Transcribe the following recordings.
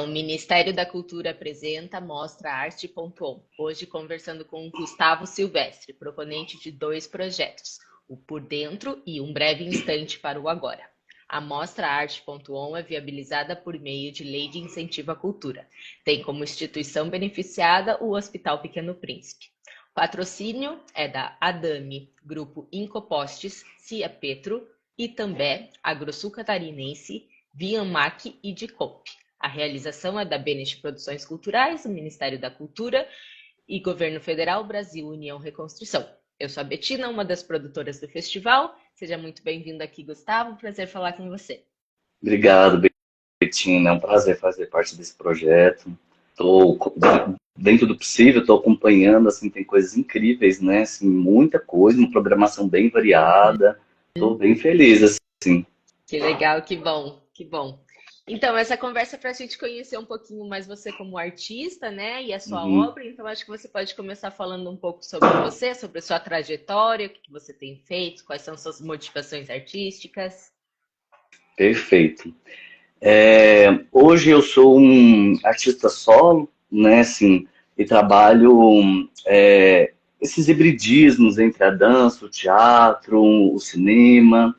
O Ministério da Cultura apresenta a Mostra Arte.on, hoje conversando com o Gustavo Silvestre, proponente de dois projetos, o Por Dentro e Um Breve Instante para o Agora. A Mostra Arte.on é viabilizada por meio de Lei de Incentivo à Cultura. Tem como instituição beneficiada o Hospital Pequeno Príncipe. O patrocínio é da Adame, Grupo Incopostes, Cia Petro, Itambé, Agrosul Catarinense, Vianmac e Dicomp. A realização é da Benest Produções Culturais, do Ministério da Cultura e Governo Federal, Brasil, União, Reconstrução. Eu sou a Betina, uma das produtoras do festival. Seja muito bem-vindo aqui, Gustavo. Prazer falar com você. Obrigado, Betina. É um prazer fazer parte desse projeto. Estou, dentro do possível, estou acompanhando, assim, tem coisas incríveis, né? Assim, muita coisa, uma programação bem variada. Estou bem feliz, assim. Que legal, que bom, que bom. Então, essa conversa é para a gente conhecer um pouquinho mais você como artista, né, e a sua obra. Então, acho que você pode começar falando um pouco sobre você, sobre a sua trajetória, o que você tem feito, quais são suas motivações artísticas. Perfeito. Hoje eu sou um artista solo, né, assim, e trabalho esses hibridismos entre a dança, o teatro, o cinema.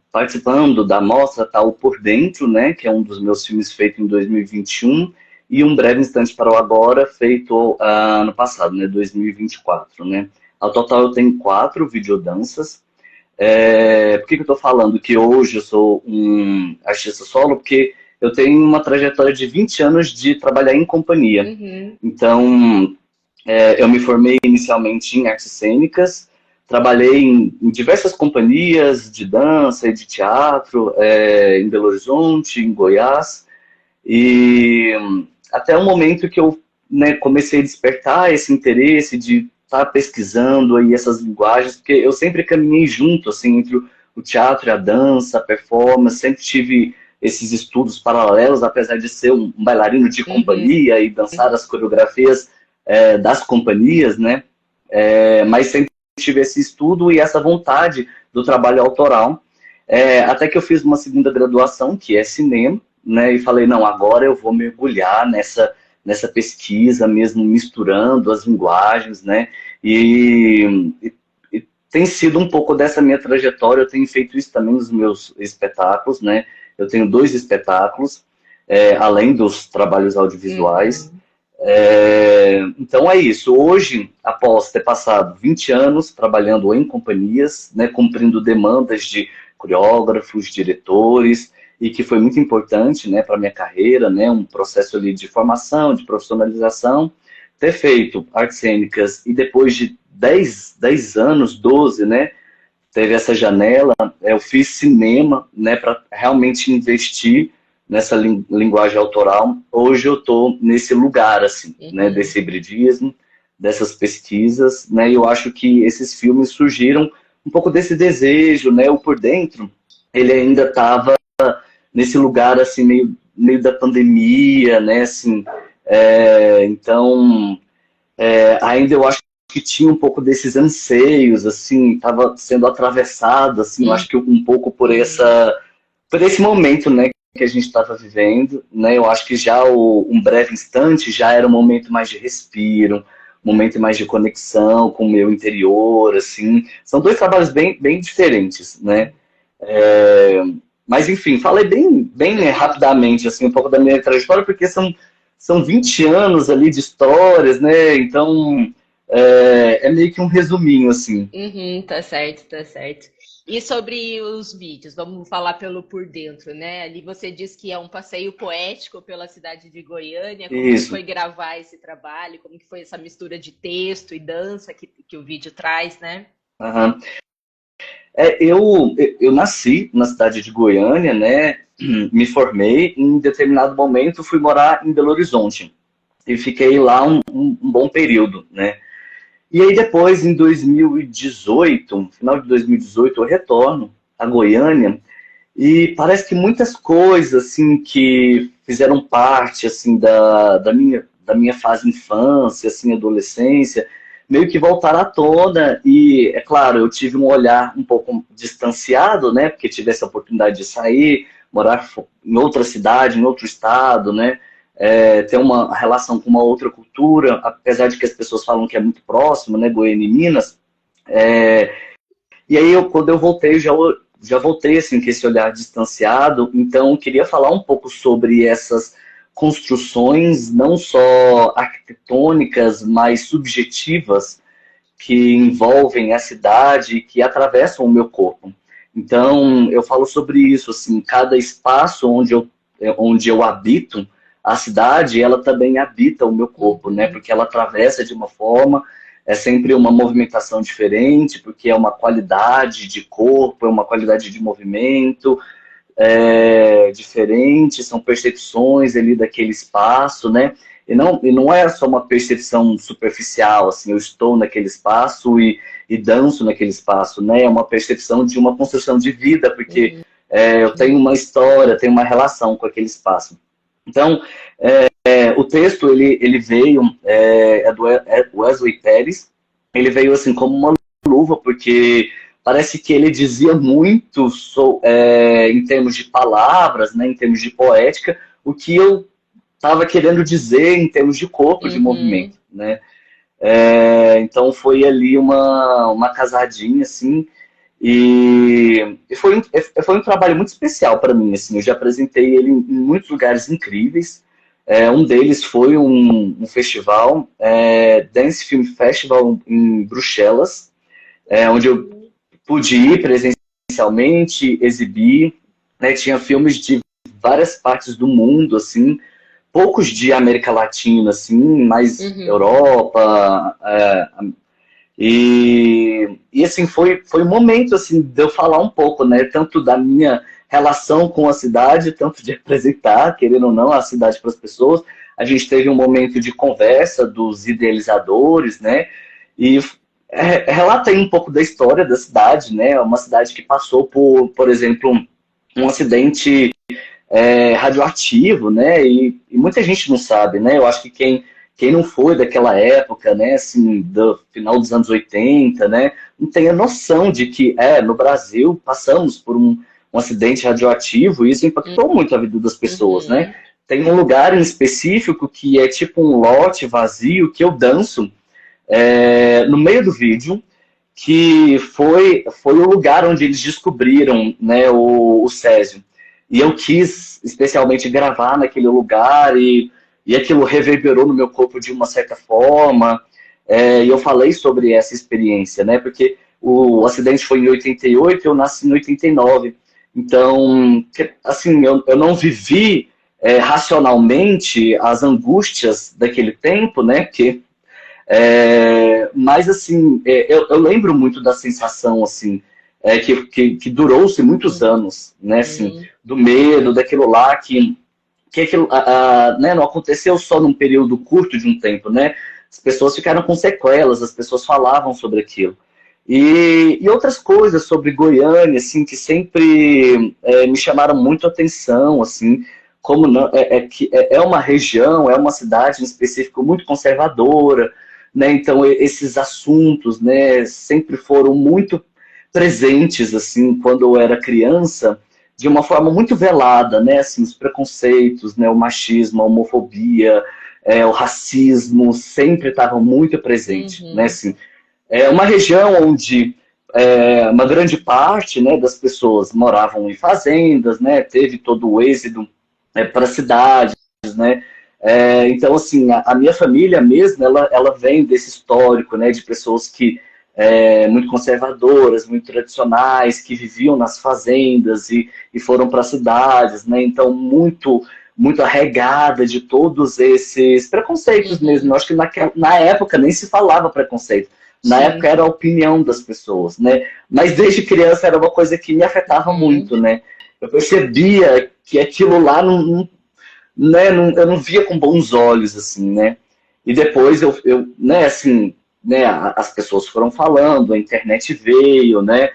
Participando da mostra está o Por Dentro, né, que é um dos meus filmes feito em 2021, e Um Breve Instante para o Agora, feito ano passado, né, 2024. Né. Ao total eu tenho 4 videodanças. Por que eu estou falando que hoje eu sou um artista solo? Porque eu tenho uma trajetória de 20 anos de trabalhar em companhia. Então, eu me formei inicialmente em artes cênicas, trabalhei em diversas companhias de dança e de teatro, em Belo Horizonte, em Goiás, e até o momento que eu, né, comecei a despertar esse interesse de estar pesquisando aí essas linguagens, porque eu sempre caminhei junto, assim, entre o teatro e a dança, a performance, sempre tive esses estudos paralelos, apesar de ser um bailarino de companhia e dançar as coreografias das companhias, né, mas sempre tive esse estudo e essa vontade do trabalho autoral, até que eu fiz uma segunda graduação, que é cinema, né, e falei, não, agora eu vou mergulhar nessa pesquisa mesmo, misturando as linguagens, né, e tem sido um pouco dessa minha trajetória. Eu tenho feito isso também nos meus espetáculos, né, eu tenho 2 espetáculos, além dos trabalhos audiovisuais. Então é isso. Hoje, após ter passado 20 anos trabalhando em companhias, né, cumprindo demandas de coreógrafos, diretores, e que foi muito importante, né, para a minha carreira, né, um processo ali de formação, de profissionalização, ter feito artes cênicas e depois de 10 anos, 12, né, teve essa janela, eu fiz cinema, né, para realmente investir nessa linguagem autoral. Hoje eu estou nesse lugar, assim, né, desse hibridismo, dessas pesquisas, né, e eu acho que esses filmes surgiram um pouco desse desejo, né, o Por Dentro, ele ainda estava nesse lugar, assim, meio da pandemia, né, assim, então, ainda eu acho que tinha um pouco desses anseios, assim, estava sendo atravessado, assim, eu acho que um pouco por esse momento, né, que a gente estava vivendo, né? Eu acho que já Um Breve Instante já era um momento mais de respiro, um momento mais de conexão com o meu interior, assim. São 2 trabalhos bem, bem diferentes, né? Mas, enfim, falei bem rapidamente, assim, um pouco da minha trajetória, porque são 20 anos ali de histórias, né? Então, é meio que um resuminho, assim. Tá certo, tá certo. E sobre os vídeos, vamos falar pelo Por Dentro, né? Ali você diz que é um passeio poético pela cidade de Goiânia. Como que foi gravar esse trabalho? Como que foi essa mistura de texto e dança que o vídeo traz, né? Eu nasci na cidade de Goiânia, né? Me formei, em determinado momento fui morar em Belo Horizonte. E fiquei lá um bom período, né? E aí depois, em 2018, no final de 2018, eu retorno a Goiânia e parece que muitas coisas, assim, que fizeram parte, assim, da minha fase infância, assim, adolescência, meio que voltaram à tona. E, é claro, eu tive um olhar um pouco distanciado, né, porque tive essa oportunidade de sair, morar em outra cidade, em outro estado, né? Ter uma relação com uma outra cultura, apesar de que as pessoas falam que é muito próximo, né? Goiânia e Minas. E aí, quando eu voltei, já voltei assim, com esse olhar distanciado, então eu queria falar um pouco sobre essas construções, não só arquitetônicas, mas subjetivas, que envolvem a cidade, que atravessam o meu corpo. Então, eu falo sobre isso, assim, cada espaço onde eu habito, a cidade, ela também habita o meu corpo, né? Porque ela atravessa de uma forma, é sempre uma movimentação diferente, porque é uma qualidade de corpo, é uma qualidade de movimento, diferente, são percepções ali daquele espaço, né? E não é só uma percepção superficial, assim, eu estou naquele espaço e danço naquele espaço, né? É uma percepção de uma construção de vida, porque eu tenho uma história, tenho uma relação com aquele espaço. Então, o texto, ele veio, do Wesley Pérez, ele veio assim como uma luva, porque parece que ele dizia muito em termos de palavras, né, em termos de poética, o que eu estava querendo dizer em termos de corpo, de movimento, né? Então foi ali uma casadinha, assim, e foi um trabalho muito especial para mim, assim, eu já apresentei ele em muitos lugares incríveis. Um deles foi um festival, Dance Film Festival em Bruxelas, onde eu pude ir presencialmente, exibir, né? Tinha filmes de várias partes do mundo, assim, poucos de América Latina, assim, mais Europa, e assim, foi um momento, assim, de eu falar um pouco, né, tanto da minha relação com a cidade, tanto de apresentar, querendo ou não, a cidade para as pessoas. A gente teve um momento de conversa dos idealizadores, né, e relata aí um pouco da história da cidade, né, uma cidade que passou por exemplo, um acidente radioativo, né, e muita gente não sabe, né, eu acho que quem não foi daquela época, né, assim, do final dos anos 80, né, não tem a noção de que, no Brasil, passamos por um acidente radioativo e isso impactou muito a vida das pessoas, né. Tem um lugar em específico que é tipo um lote vazio que eu danço no meio do vídeo, que foi o lugar onde eles descobriram, né, o césio. E eu quis especialmente gravar naquele lugar e aquilo reverberou no meu corpo de uma certa forma. E eu falei sobre essa experiência, né? Porque o acidente foi em 88 e eu nasci em 89. Então, assim, eu não vivi racionalmente as angústias daquele tempo, né? Mas, assim, eu lembro muito da sensação, assim, que durou-se muitos anos, né? Assim, do medo, daquilo lá que aquilo, né, não aconteceu só num período curto de um tempo, né? As pessoas ficaram com sequelas, as pessoas falavam sobre aquilo. E outras coisas sobre Goiânia, assim, que sempre me chamaram muito a atenção, assim, como não, que é uma região, é uma cidade em específico muito conservadora, né? Então esses assuntos, né, sempre foram muito presentes, assim, quando eu era criança, de uma forma muito velada, né? Assim, os preconceitos, né? O machismo, a homofobia, o racismo sempre estavam muito presentes, né? Assim, é uma região onde uma grande parte, né, das pessoas moravam em fazendas, né? Teve todo o êxodo para cidades, né? Então, assim, a minha família mesmo, ela vem desse histórico, né? De pessoas que muito conservadoras, muito tradicionais, que viviam nas fazendas e foram para as cidades, né? Então, muito arregada de todos esses preconceitos mesmo. Eu acho que na época nem se falava preconceito. Na época era a opinião das pessoas, né? Mas desde criança era uma coisa que me afetava muito, né? Eu percebia que aquilo lá eu não via com bons olhos, assim, né? E depois né, assim, né, as pessoas foram falando, a internet veio, né?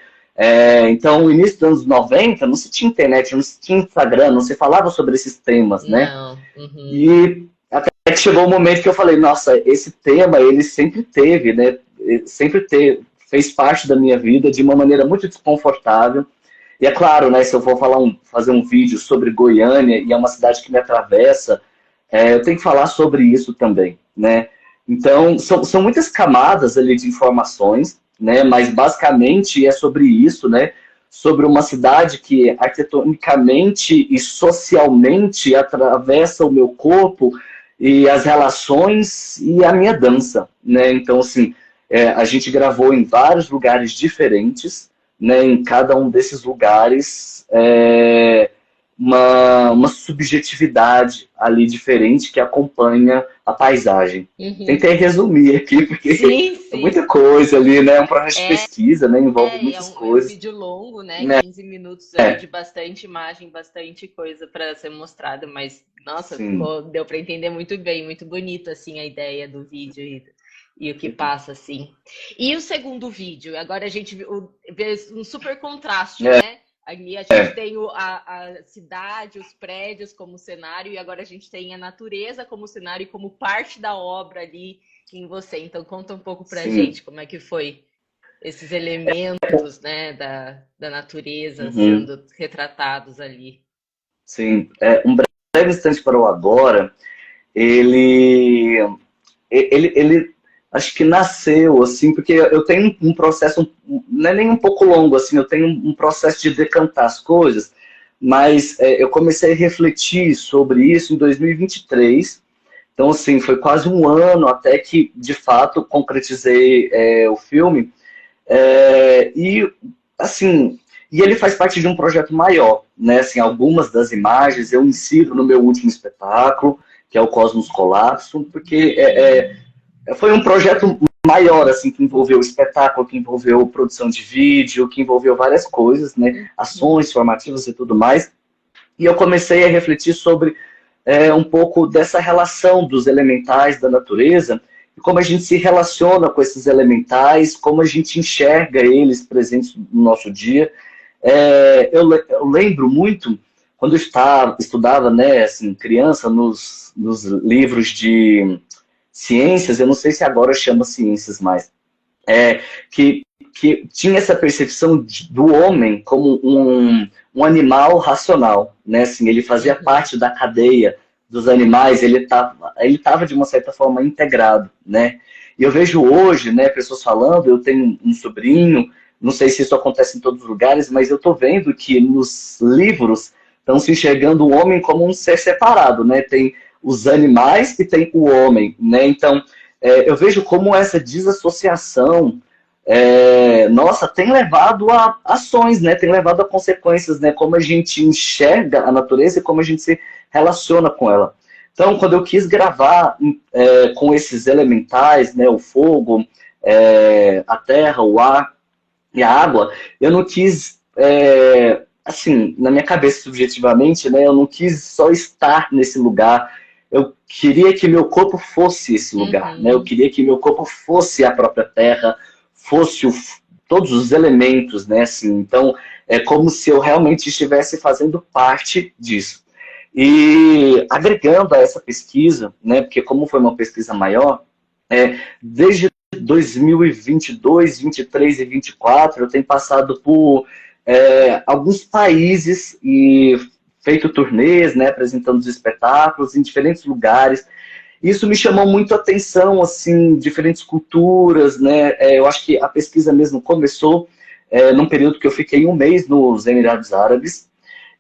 Então, no início dos anos 90, não se tinha internet, não se tinha Instagram, não se falava sobre esses temas, né? E até que chegou o momento que eu falei, nossa, esse tema, ele sempre teve, né? Fez parte da minha vida de uma maneira muito desconfortável. E é claro, né, se eu for fazer um vídeo sobre Goiânia, e é uma cidade que me atravessa, eu tenho que falar sobre isso também, né? Então, são muitas camadas ali de informações, né? Mas basicamente é sobre isso, né? Sobre uma cidade que arquitetonicamente e socialmente atravessa o meu corpo e as relações e a minha dança, né? Então, assim, a gente gravou em vários lugares diferentes, né? Em cada um desses lugares, uma subjetividade ali diferente que acompanha a paisagem. Uhum. Tentei resumir aqui, porque Sim, é sim. muita coisa ali, né? É um projeto de pesquisa, né? Envolve muitas É um coisas. vídeo longo, né? Né? 15 minutos ali de bastante imagem, bastante coisa para ser mostrada, mas nossa, Sim. deu para entender muito bem, muito bonito assim a ideia do vídeo e o que passa assim. E o segundo vídeo, agora a gente vê um super contraste, É, né? Ali a gente tem a cidade, os prédios como cenário, e agora a gente tem a natureza como cenário e como parte da obra ali em você. Então conta um pouco pra sim. gente como é que foi esses elementos, né, da natureza Uhum. sendo retratados ali. Sim. Um breve instante para o agora, ele, ele acho que nasceu, assim, porque eu tenho um processo, não é nem um pouco longo, assim, eu tenho um processo de decantar as coisas, mas eu comecei a refletir sobre isso em 2023. Então, assim, foi quase um ano até que, de fato, concretizei o filme. E, assim, e ele faz parte de um projeto maior, né? Assim, algumas das imagens eu insiro no meu último espetáculo, que é o Cosmos Colapso, porque foi um projeto maior, assim, que envolveu espetáculo, que envolveu produção de vídeo, que envolveu várias coisas, né? Uhum. Ações formativas e tudo mais. E eu comecei a refletir sobre um pouco dessa relação dos elementais da natureza e como a gente se relaciona com esses elementais, como a gente enxerga eles presentes no nosso dia. Eu lembro muito, quando eu estudava, né, assim, criança, nos livros de ciências, eu não sei se agora chama ciências mais, é, que, que tinha essa percepção do homem como um animal racional, né? Assim, ele fazia Uhum. parte da cadeia dos animais, ele tava de uma certa forma integrado, né? E eu vejo hoje, né, pessoas falando, eu tenho um sobrinho, não sei se isso acontece em todos os lugares, mas eu estou vendo que nos livros estão se enxergando o homem como um ser separado, né? Tem os animais e tem o homem, né? Então, eu vejo como essa desassociação, nossa, tem levado a ações, né? Tem levado a consequências, né? Como a gente enxerga a natureza e como a gente se relaciona com ela. Então, quando eu quis gravar com esses elementais, né? O fogo, a terra, o ar e a água, eu não quis, assim, na minha cabeça subjetivamente, né? Eu não quis só estar nesse lugar. Eu queria que meu corpo fosse esse lugar, né? Eu Uhum. queria que meu corpo fosse a própria terra, fosse todos os elementos, né? Assim, então, é como se eu realmente estivesse fazendo parte disso. E agregando a essa pesquisa, né? Porque como foi uma pesquisa maior, desde 2022, 23 e 24, eu tenho passado por alguns países e feito turnês, né, apresentando os espetáculos em diferentes lugares. Isso me chamou muito a atenção, assim, diferentes culturas, né? Eu acho que a pesquisa mesmo começou num período que eu fiquei um mês nos Emirados Árabes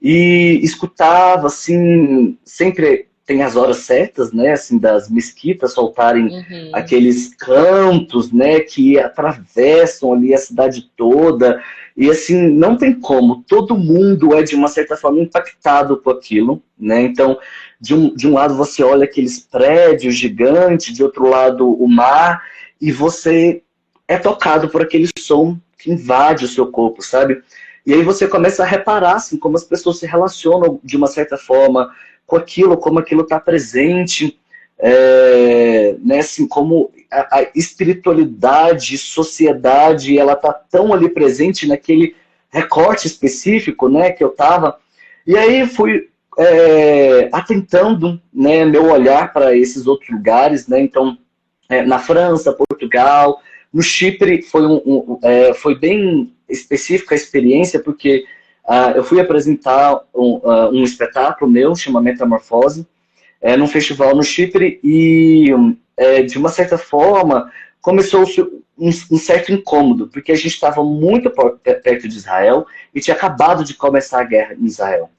e escutava, assim, sempre tem as horas certas, né, assim, das mesquitas soltarem Uhum. aqueles cantos, né, que atravessam ali a cidade toda, e assim, não tem como, todo mundo é de uma certa forma impactado com aquilo, né, então, de um lado você olha aqueles prédios gigantes, de outro lado o mar, e você é tocado por aquele som que invade o seu corpo, sabe? E aí você começa a reparar assim, como as pessoas se relacionam de uma certa forma com aquilo, como aquilo está presente, né, assim, como a espiritualidade, sociedade, ela está tão ali presente naquele recorte específico, né, que eu estava. E aí fui atentando, né, meu olhar para esses outros lugares, né, então na França, Portugal, no Chipre foi bem específica a experiência, porque eu fui apresentar um espetáculo meu, chama Metamorfose, num festival no Chipre, e de uma certa forma começou um certo incômodo, porque a gente estava muito perto de Israel e tinha acabado de começar a guerra em Israel.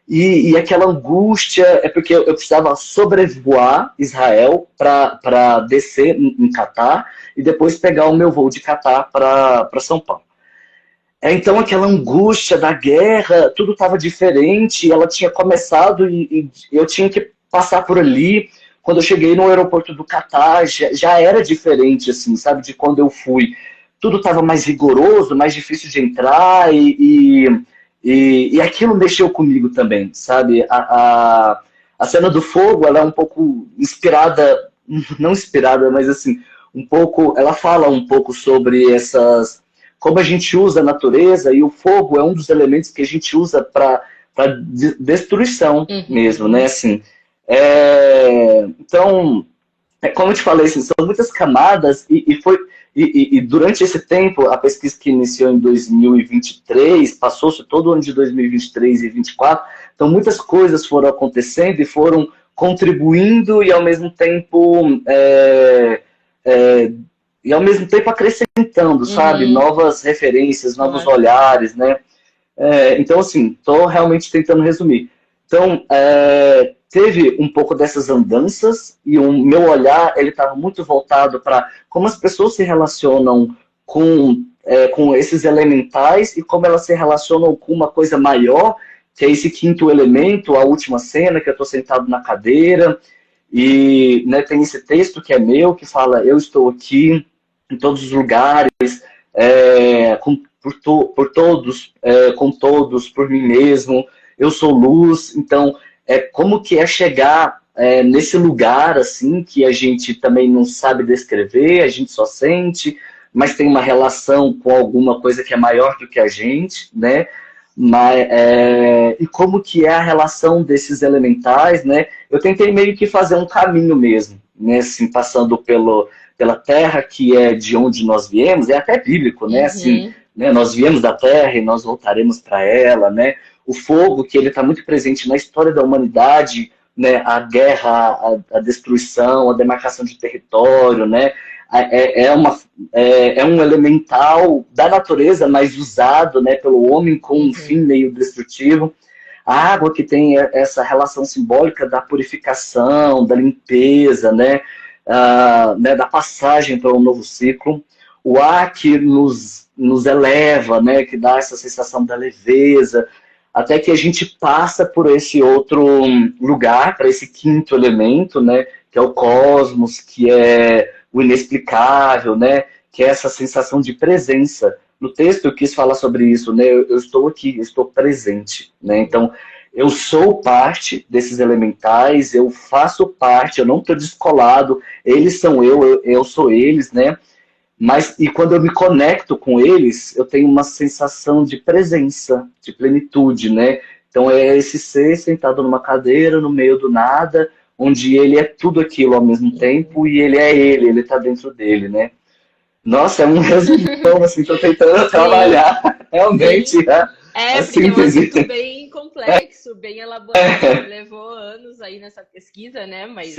E aquela angústia é porque eu precisava sobrevoar Israel para descer em Catar e depois pegar o meu voo de Catar para São Paulo. Então aquela angústia da guerra, tudo estava diferente, ela tinha começado e eu tinha que passar por ali. Quando eu cheguei no aeroporto do Catar, já era diferente, assim, sabe, de quando eu fui. Tudo estava mais rigoroso, mais difícil de entrar e aquilo mexeu comigo também, sabe? A cena do fogo, ela é um pouco inspirada, não inspirada, mas assim, um pouco, ela fala um pouco sobre como a gente usa a natureza, e o fogo é um dos elementos que a gente usa para destruição mesmo, né? Assim, então, como eu te falei, assim, são muitas camadas e durante esse tempo, a pesquisa que iniciou em 2023, passou-se todo o ano de 2023 e 2024, então muitas coisas foram acontecendo e foram contribuindo e ao mesmo tempo acrescentando, sabe, novas referências, novos olhares, né? Então, assim, estou realmente tentando resumir. Então, teve um pouco dessas andanças e o meu olhar ele estava muito voltado para como as pessoas se relacionam com esses elementais e como elas se relacionam com uma coisa maior, que é esse quinto elemento, a última cena, que eu estou sentado na cadeira e, né, tem esse texto que é meu, que fala, eu estou aqui em todos os lugares, por todos, com todos, por mim mesmo, eu sou luz. Então, como que é chegar nesse lugar, assim, que a gente também não sabe descrever, a gente só sente, mas tem uma relação com alguma coisa que é maior do que a gente, né? E como que é a relação desses elementais, né? Eu tentei meio que fazer um caminho mesmo, né? Assim, passando pela terra, que é de onde nós viemos, é até bíblico, né? Assim, né? Nós viemos da terra e nós voltaremos para ela, né? O fogo, que ele está muito presente na história da humanidade, né? A guerra, a destruição, a demarcação de território, né? É um elemental da natureza, mas usado, né, pelo homem com um fim meio destrutivo. A água, que tem essa relação simbólica da purificação, da limpeza, né, da passagem para um novo ciclo. O ar, que nos eleva, né, que dá essa sensação da leveza, até que a gente passa por esse outro lugar, para esse quinto elemento, né, que é o cosmos, que é o inexplicável, né, que é essa sensação de presença. No texto eu quis falar sobre isso, né, eu estou aqui, eu estou presente, né, então eu sou parte desses elementais, eu faço parte, eu não estou descolado, eles são eu sou eles, né, e quando eu me conecto com eles, eu tenho uma sensação de presença, de plenitude, né, então é esse ser sentado numa cadeira, no meio do nada, onde ele é tudo aquilo ao mesmo tempo e ele está dentro dele, né? Nossa, é um resumão, assim, tô tentando trabalhar realmente a porque é um síntese. assunto bem complexo, bem elaborado, levou anos aí nessa pesquisa, né? Mas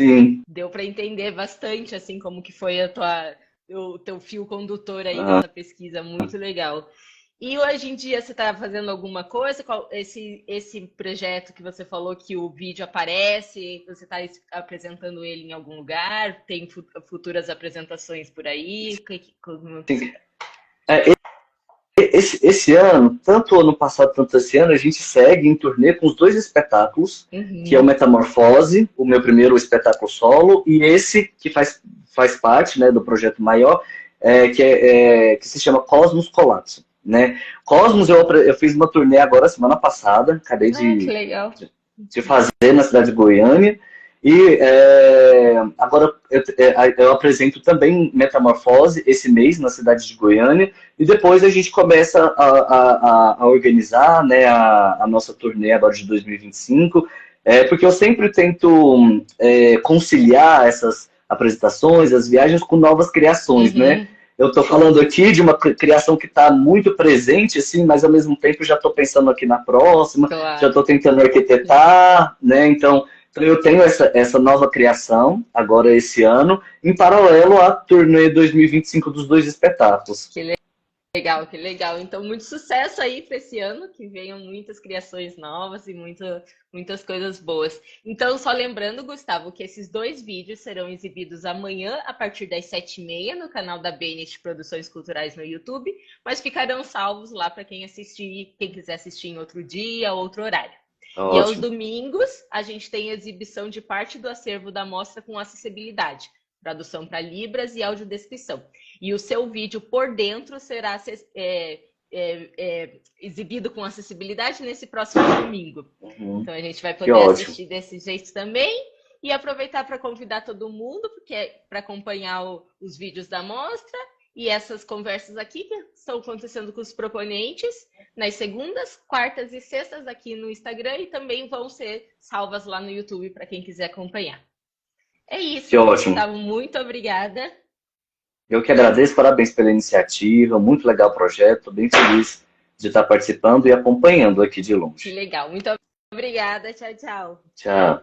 deu para entender bastante, assim, como que foi o teu fio condutor aí nessa pesquisa, muito legal. E hoje em dia você está fazendo alguma coisa? Esse projeto que você falou que o vídeo aparece, você está apresentando ele em algum lugar? Tem futuras apresentações por aí? Esse ano, tanto o ano passado quanto esse ano, a gente segue em turnê com os dois espetáculos, que é o Metamorfose, o meu primeiro espetáculo solo, e esse que faz parte, né, do projeto maior, que se chama Cosmos Colapso. Né? Cosmos, eu fiz uma turnê agora, semana passada, acabei de fazer na cidade de Goiânia, e agora eu apresento também Metamorfose esse mês na cidade de Goiânia, e depois a gente começa a organizar, né, a nossa turnê agora de 2025, porque eu sempre tento conciliar essas apresentações, as viagens com novas criações, né? Eu tô falando aqui de uma criação que está muito presente, assim, mas ao mesmo tempo já estou pensando aqui na próxima, já Claro. estou tentando arquitetar, né? Então eu tenho essa nova criação, agora esse ano, em paralelo à turnê 2025 dos dois espetáculos. Que legal, que legal. Então, muito sucesso aí para esse ano, que venham muitas criações novas e muitas coisas boas. Então, só lembrando, Gustavo, que esses dois vídeos serão exibidos amanhã, a partir das 7h30, no canal da BNT Produções Culturais no YouTube, mas ficarão salvos lá para quem assistir, quem quiser assistir em outro dia, outro horário. E aos Ótimo. domingos, a gente tem exibição de parte do acervo da mostra com acessibilidade, tradução para Libras e audiodescrição. E o seu vídeo por dentro será exibido com acessibilidade nesse próximo domingo. Então a gente vai Que poder ótimo. assistir desse jeito também e aproveitar para convidar todo mundo, porque é para acompanhar os vídeos da mostra e essas conversas aqui que estão acontecendo com os proponentes nas segundas, quartas e sextas aqui no Instagram e também vão ser salvas lá no YouTube para quem quiser acompanhar. É isso, Que ótimo. Gustavo, muito obrigada. Eu que agradeço, parabéns pela iniciativa, muito legal o projeto, estou bem feliz de estar participando e acompanhando aqui de Que longe. legal, muito obrigada, tchau, tchau. Tchau.